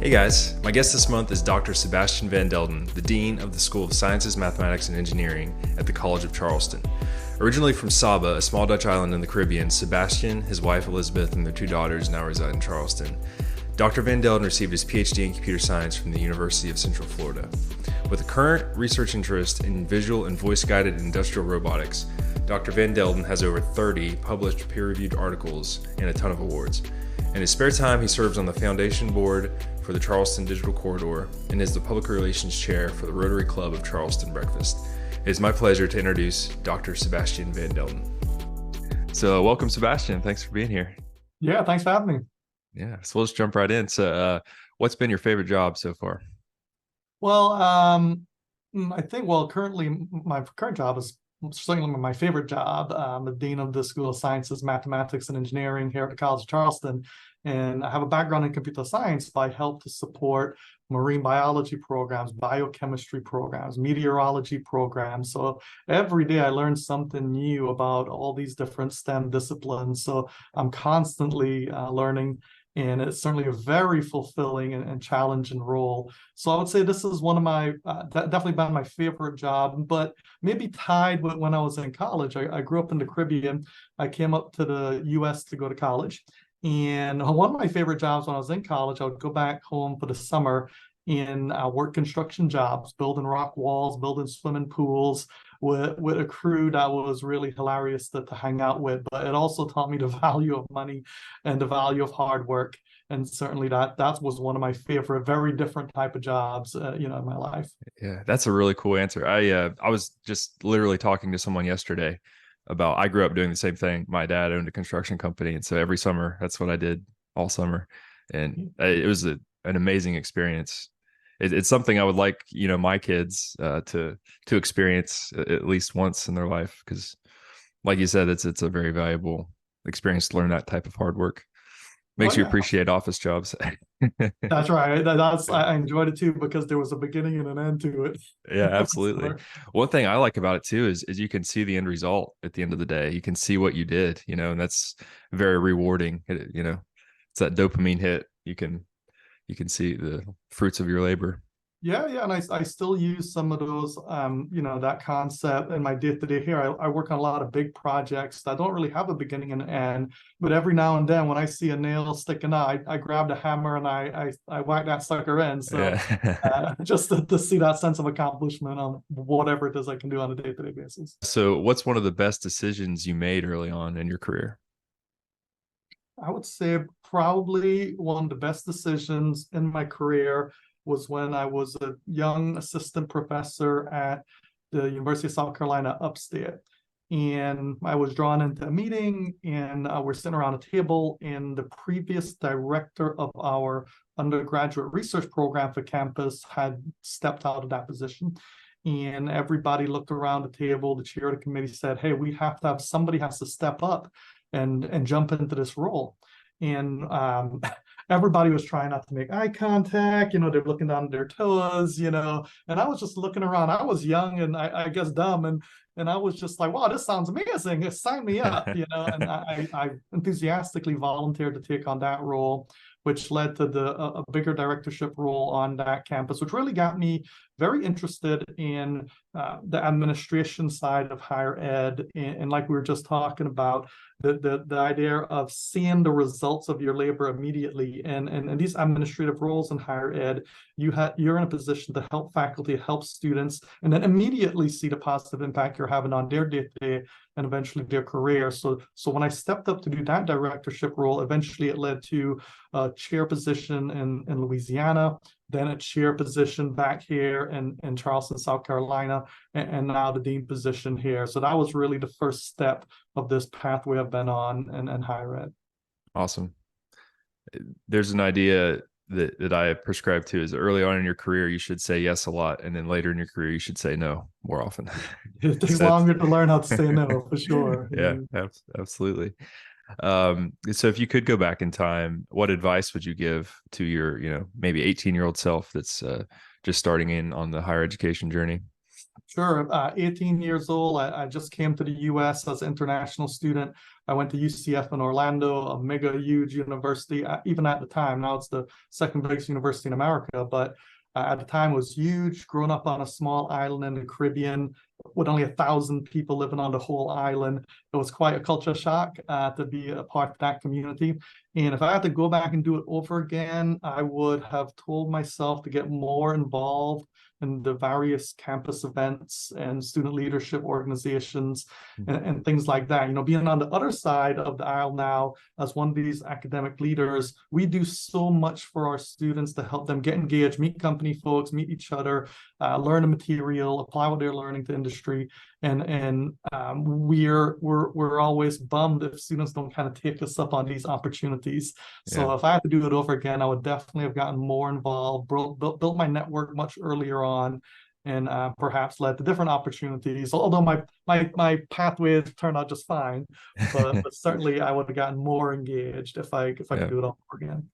Hey guys, my guest this month is Dr. Sebastian van Delden, the Dean of the School of Sciences, Mathematics, and Engineering at the College of Charleston. Originally from Saba, a small Dutch island in the Caribbean, Sebastian, his wife Elizabeth, and their two daughters now reside in Charleston. Dr. van Delden received his PhD in computer science from the University of Central Florida. With a current research interest in visual and voice-guided industrial robotics, Dr. van Delden has over 30 published peer-reviewed articles and a ton of awards. In his spare time, he serves on the foundation board for the Charleston Digital Corridor and is the Public Relations Chair for the Rotary Club of Charleston Breakfast. It is my pleasure to introduce Dr. Sebastian van Delden. So welcome, Sebastian. Thanks for being here. Yeah, thanks for having me. Yeah, so let's jump right in. So what's been your favorite job so far? Well, I think, currently my current job is certainly my favorite job. I'm the Dean of the School of Sciences, Mathematics, and Engineering here at the College of Charleston. And I have a background in computer science, but I help to support marine biology programs, biochemistry programs, meteorology programs. So every day I learn something new about all these different STEM disciplines. So I'm constantly learning. And it's certainly a very fulfilling and challenging role. So I would say this is one of my, definitely been my favorite job, but maybe tied with when I was in college. I grew up in the Caribbean. I came up to the US to go to college. And one of my favorite jobs when I was in college, I would go back home for the summer and work construction jobs, building rock walls, building swimming pools with a crew that was really hilarious to hang out with. But it also taught me the value of money and the value of hard work. And certainly that was one of my favorite, very different type of jobs, in my life. Yeah, that's a really cool answer. I was just literally talking to someone yesterday about, I grew up doing the same thing. My dad owned a construction company. And so every summer, that's what I did all summer. And it was an amazing experience. It's something I would like, my kids to experience at least once in their life. Because like you said, it's a very valuable experience to learn that type of hard work. Makes you appreciate office jobs. That's right. I enjoyed it too, because there was a beginning and an end to it. Yeah, absolutely. One thing I like about it too is you can see the end result at the end of the day. You can see what you did, and that's very rewarding. It's that dopamine hit. You can see the fruits of your labor. Yeah, and I still use some of those, that concept in my day-to-day here. I work on a lot of big projects that don't really have a beginning and end, but every now and then when I see a nail sticking out, I grab the hammer and I whack that sucker in. So yeah. Just to see that sense of accomplishment on whatever it is I can do on a day-to-day basis. So what's one of the best decisions you made early on in your career? I would say probably one of the best decisions in my career was when I was a young assistant professor at the University of South Carolina upstate. And I was drawn into a meeting, and we're sitting around a table, and the previous director of our undergraduate research program for campus had stepped out of that position. And everybody looked around the table. The chair of the committee said, "Hey, somebody has to step up and jump into this role." And everybody was trying not to make eye contact, they're looking down their toes, and I was just looking around. I was young and I guess dumb, and I was just like, wow, this sounds amazing. Sign me up, and I enthusiastically volunteered to take on that role, which led to a bigger directorship role on that campus, which really got me very interested in the administration side of higher ed. And like we were just talking about, the idea of seeing the results of your labor immediately. And these administrative roles in higher ed, you're in a position to help faculty, help students, and then immediately see the positive impact you're having on their day-to-day and eventually their career. So when I stepped up to do that directorship role, eventually it led to a chair position in Louisiana, then a chair position back here in Charleston, South Carolina, and now the dean position here. So that was really the first step of this pathway I've been on in higher ed. Awesome. There's an idea that I prescribe to, is early on in your career, you should say yes a lot. And then later in your career, you should say no more often. It takes longer to learn how to say no, for sure. Yeah, absolutely. So if you could go back in time, what advice would you give to your, maybe 18-year-old self that's just starting in on the higher education journey? Sure. 18 years old. I just came to the US as an international student. I went to UCF in Orlando, a mega huge university, even at the time. Now it's the second biggest university in America, but at the time it was huge. Growing up on a small island in the Caribbean with only 1,000 people living on the whole island, it was quite a culture shock to be a part of that community. And if I had to go back and do it over again, I would have told myself to get more involved in the various campus events and student leadership organizations and things like that. You know, being on the other side of the aisle now as one of these academic leaders, we do so much for our students to help them get engaged, meet company folks, meet each other, learn the material, apply what they're learning to industry. And we're always bummed if students don't kind of take us up on these opportunities. So if I had to do it over again, I would definitely have gotten more involved, built my network much earlier on, and perhaps led to different opportunities. Although my pathway turned out just fine, but certainly I would have gotten more engaged if I could do it all over again.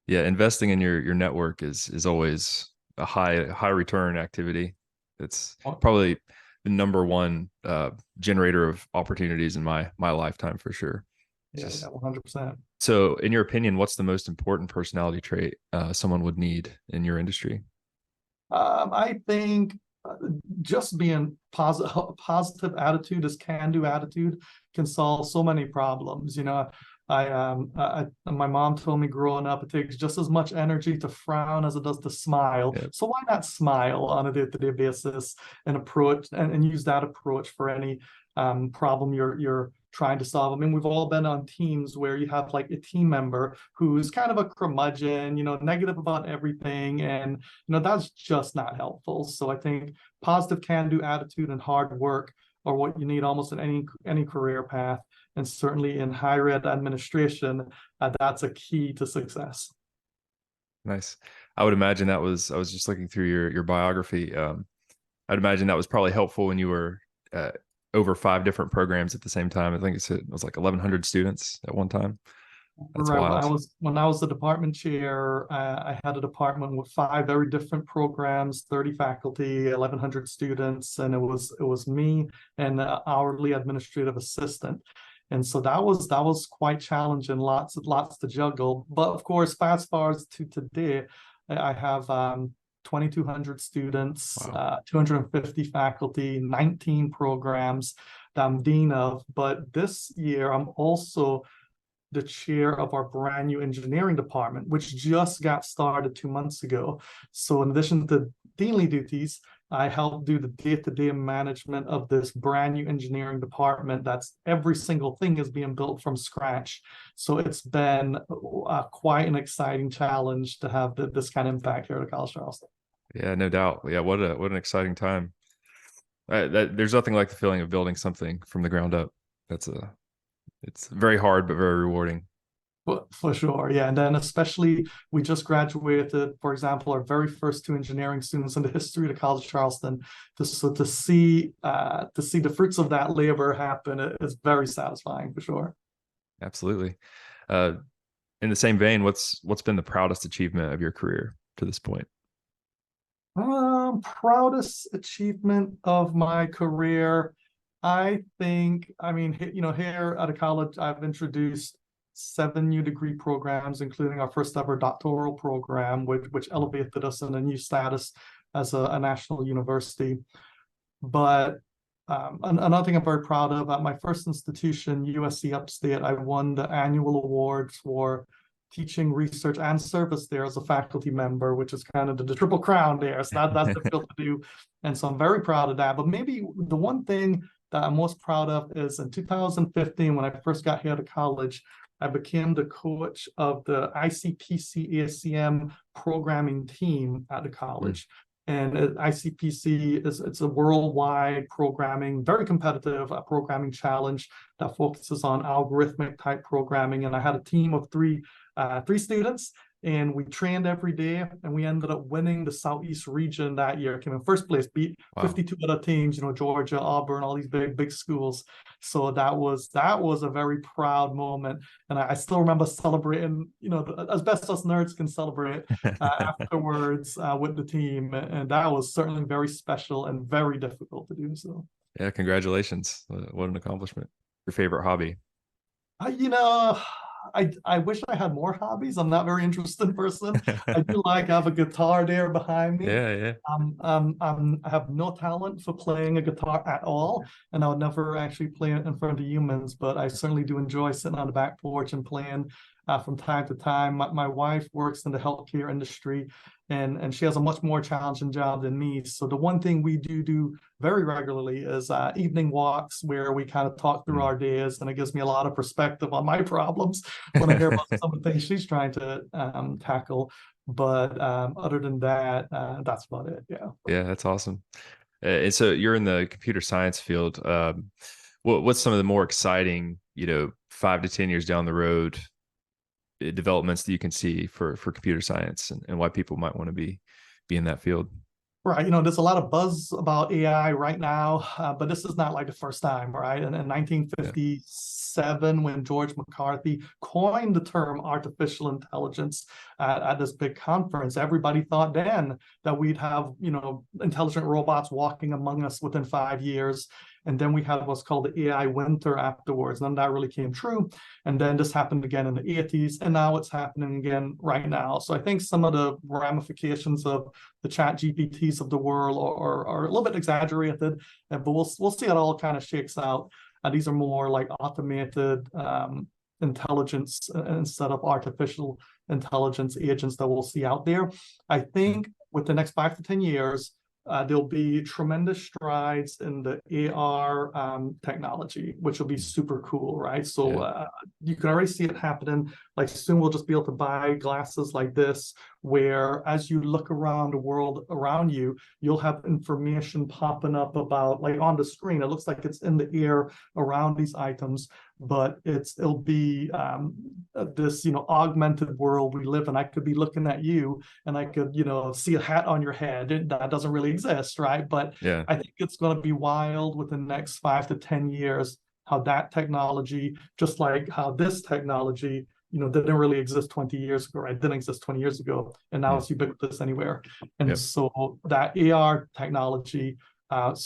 Yeah, investing in your network is always a high return activity. It's probably the number one generator of opportunities in my lifetime for sure. Yeah, 100%. So, in your opinion, what's the most important personality trait someone would need in your industry? I think just being positive attitude, this can-do attitude, can solve so many problems. You know, my mom told me growing up, it takes just as much energy to frown as it does to smile. Yep. So why not smile on a day-to-day basis and approach and use that approach for any problem you're trying to solve. I mean, we've all been on teams where you have like a team member who's kind of a curmudgeon, you know, negative about everything, and you know that's just not helpful. So I think positive can-do attitude and hard work are what you need almost in any career path, and certainly in higher ed administration, that's a key to success. Nice. I would imagine I was just looking through your biography. I'd imagine that was probably helpful when you were over 5 different programs at the same time. I think it was like 1,100 students at one time. That's right. Wild. When I was the department chair, I had a department with 5 very different programs, 30 faculty, 1,100 students, and it was me and the hourly administrative assistant. And so that was quite challenging, lots to juggle. But of course, fast forward to today, I have 2,200 students, wow. 250 faculty, 19 programs that I'm dean of. But this year, I'm also the chair of our brand new engineering department, which just got started 2 months ago. So in addition to deanly duties, I help do the day-to-day management of this brand new engineering department. That's every single thing is being built from scratch. So it's been quite an exciting challenge to have this kind of impact here at College of Charleston. Yeah, no doubt. Yeah, what an exciting time. There's nothing like the feeling of building something from the ground up. It's very hard, but very rewarding. For sure, yeah. And then especially we just graduated, for example, our very first 2 engineering students in the history of the College of Charleston. To see the fruits of that labor happen is very satisfying for sure. Absolutely. In the same vein, what's been the proudest achievement of your career to this point? Proudest achievement of my career, I think, I mean, you know, here at a college, I've introduced 7 new degree programs, including our first ever doctoral program, which elevated us in a new status as a national university. But another thing I'm very proud of, at my first institution, USC Upstate, I won the annual awards for teaching, research, and service there as a faculty member, which is kind of the triple crown there. So that's difficult to do. And so I'm very proud of that. But maybe the one thing that I'm most proud of is in 2015, when I first got here to college, I became the coach of the ICPC ACM programming team at the college. And ICPC it's a worldwide programming, very competitive programming challenge that focuses on algorithmic type programming. And I had a team of three students and we trained every day, and we ended up winning the Southeast region that year. Came in first place, beat 52 other teams, Georgia, Auburn, all these big schools. So that was a very proud moment, and I still remember celebrating, as best us nerds can celebrate afterwards with the team, and that was certainly very special and very difficult to do so. Yeah, congratulations! What an accomplishment. Your favorite hobby? I wish I had more hobbies. I'm not a very interesting person. I do like have a guitar there behind me. Yeah. I have no talent for playing a guitar at all, and I would never actually play it in front of humans, but I certainly do enjoy sitting on the back porch and playing from time to time. My wife works in the healthcare industry, and she has a much more challenging job than me. So the one thing we do very regularly is evening walks where we kind of talk through our days, and it gives me a lot of perspective on my problems when I hear about some of the things she's trying to tackle. But other than that, that's about it. Yeah, that's awesome. And so you're in the computer science field. What's some of the more exciting, 5 to 10 years down the road developments that you can see for computer science, and why people might want to be in that field? Right. There's a lot of buzz about AI right now, but this is not like the first time, right? And in 1957, when George McCarthy coined the term artificial intelligence at this big conference, everybody thought then that we'd have, intelligent robots walking among us within 5 years. And then we had what's called the AI winter afterwards. None of that really came true. And then this happened again in the 80s, and now it's happening again right now. So I think some of the ramifications of the chat GPTs of the world are a little bit exaggerated, but we'll see how it all kind of shakes out. These are more like automated intelligence instead of artificial intelligence agents that we'll see out there. I think with the next 5 to 10 years, there'll be tremendous strides in the AR technology, which will be super cool, right? So you can already see it happening. Like soon we'll just be able to buy glasses like this, where as you look around the world around you, you'll have information popping up about, like on the screen, it looks like it's in the air around these items, but it'll be this augmented world we live in. I could be looking at you and I could see a hat on your head. That doesn't really exist, right? But I think it's going to be wild within the next 5 to 10 years how that technology, just like how this technology didn't really exist 20 years ago, right? It didn't exist 20 years ago, and now it's ubiquitous anywhere. And so that AR technology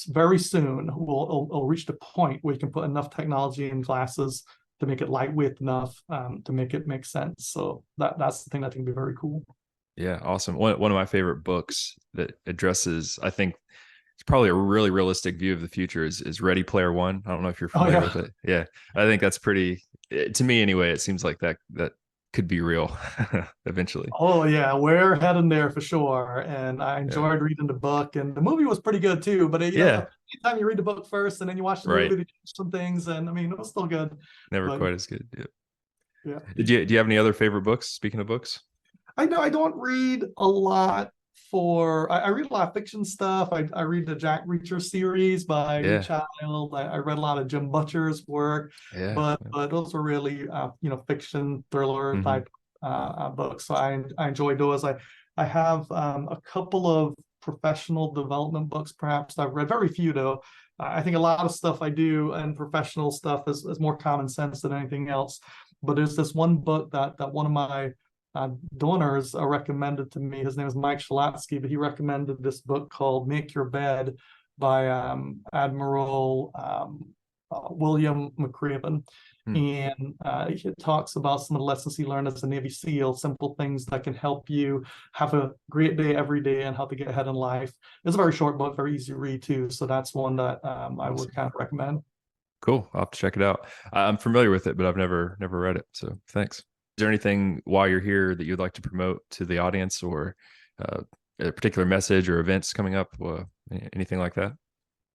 very soon will reach the point where you can put enough technology in glasses to make it lightweight enough to make it make sense. So that's the thing that I think would be very cool. Yeah, awesome. One of my favorite books that addresses, I think it's probably a really realistic view of the future, is Ready Player One. I don't know if you're familiar with it. Yeah, I think that's pretty, to me anyway, it seems like that could be real eventually. Oh yeah, we're heading there for sure. And I enjoyed reading the book, and the movie was pretty good too. But anytime you read the book first and then you watch the movie, they change some things, and I mean it was still good. Never quite as good. Yeah. Do you have any other favorite books? Speaking of books, I don't read a lot. I read a lot of fiction stuff. I read the Jack Reacher series by Lee Child. I read a lot of Jim Butcher's work, but those were really fiction thriller type books. So I enjoy those. I have a couple of professional development books perhaps I've read, very few though. I think a lot of stuff I do and professional stuff is more common sense than anything else. But there's this one book that one of my donors recommended to me. His name is Mike Shalatsky, but he recommended this book called Make Your Bed by Admiral William McRaven. And it talks about some of the lessons he learned as a Navy SEAL, simple things that can help you have a great day every day and how to get ahead in life. It's a very short book, very easy to read too. So that's one that I would kind of recommend. Cool. I'll have to check it out. I'm familiar with it, but I've never read it. So thanks. Is there anything while you're here that you'd like to promote to the audience, or a particular message or events coming up, anything like that?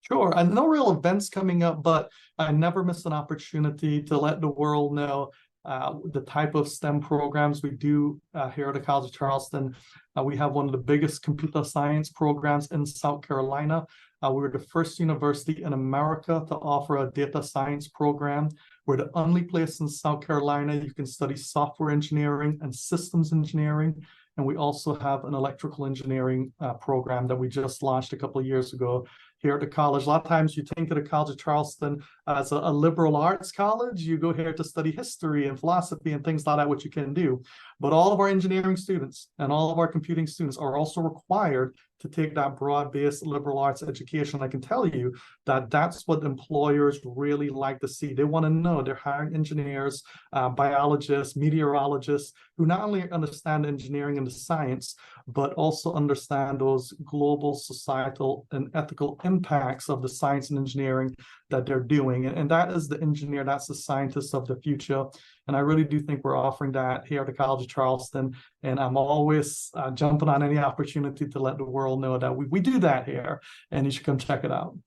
Sure. And no real events coming up, but I never miss an opportunity to let the world know the type of STEM programs we do here at the College of Charleston. We have one of the biggest computer science programs in South Carolina. We were the first university in America to offer a data science program. We're the only place in South Carolina you can study software engineering and systems engineering. And we also have an electrical engineering program that we just launched a couple of years ago here at the college. A lot of times you think of the College of Charleston as a liberal arts college. You go here to study history and philosophy and things like that, which you can do. But all of our engineering students and all of our computing students are also required to take that broad-based liberal arts education. I can tell you that that's what employers really like to see. They want to know they're hiring engineers, biologists, meteorologists, who not only understand engineering and the science, but also understand those global societal and ethical impacts of the science and engineering that they're doing. And that is the engineer, that's the scientist of the future. And I really do think we're offering that here at the College of Charleston. And I'm always jumping on any opportunity to let the world know that we do that here, and you should come check it out.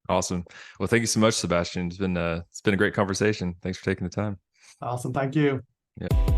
Awesome. Well, thank you so much, Sebastian. It's been a great conversation. Thanks for taking the time. Awesome. Thank you. Yeah.